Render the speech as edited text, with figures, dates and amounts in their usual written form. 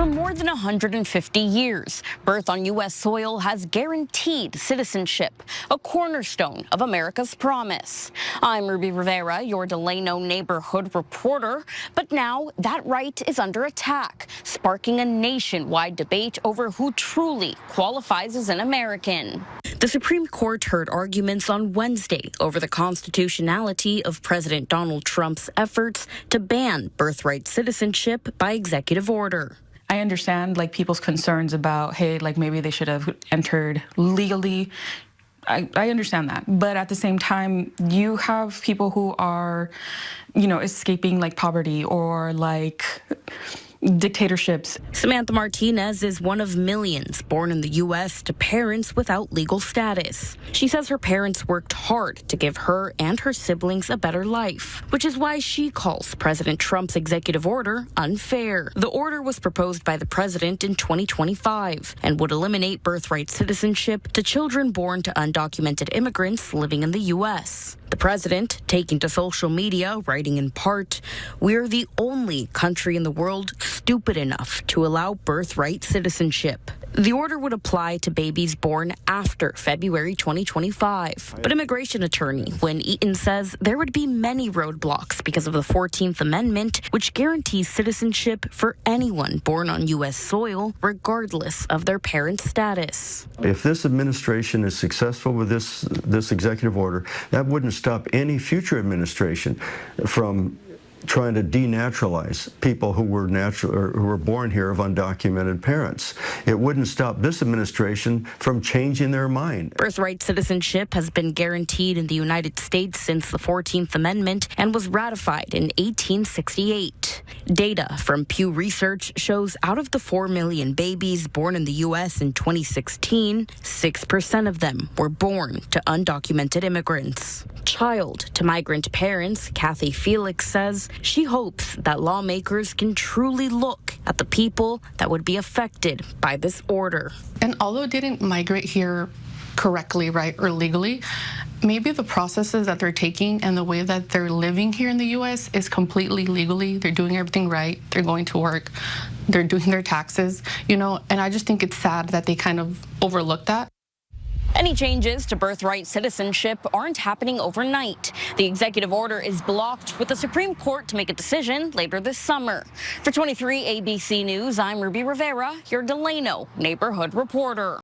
more than 150 years, birth on U.S. soil has guaranteed citizenship, a cornerstone of America's promise. I'm Ruby Rivera, your Delano neighborhood reporter, but now that right is under attack, sparking a nationwide debate over who truly qualifies as an American. The Supreme Court heard arguments on Wednesday over the constitutionality of President Donald Trump's efforts to ban birthright citizenship by executive order. I understand people's concerns about, hey, maybe they should have entered legally. I understand that. But at the same time, you have people who are, escaping poverty or dictatorships. Samantha Martinez is one of millions born in the U.S. to parents without legal status. She says her parents worked hard to give her and her siblings a better life, which is why she calls President Trump's executive order unfair. The order was proposed by the president in 2025 and would eliminate birthright citizenship to children born to undocumented immigrants living in the U.S. The president, taking to social media, writing in part, "We're the only country in the world stupid enough to allow birthright citizenship." The order would apply to babies born after February 2025. But immigration attorney Lynn Eaton says there would be many roadblocks because of the 14th Amendment, which guarantees citizenship for anyone born on U.S. soil, regardless of their parents' status. If this administration is successful with this executive order, that wouldn't stop any future administration from trying to denaturalize people who were who were born here of undocumented parents. It wouldn't stop this administration from changing their mind. Birthright citizenship has been guaranteed in the United States since the 14th Amendment and was ratified in 1868. Data from Pew Research shows out of the 4 million babies born in the U.S. in 2016, 6% of them were born to undocumented immigrants. Child to migrant parents, Kathy Felix says she hopes that lawmakers can truly look at the people that would be affected by this order. And although it didn't migrate here correctly, right, or legally, maybe the processes that they're taking and the way that they're living here in the U.S. is completely legally. They're doing everything right. They're going to work. They're doing their taxes, and I just think it's sad that they kind of overlook that. Any changes to birthright citizenship aren't happening overnight. The executive order is blocked with the Supreme Court to make a decision later this summer. For 23 ABC News, I'm Ruby Rivera, your Delano neighborhood reporter.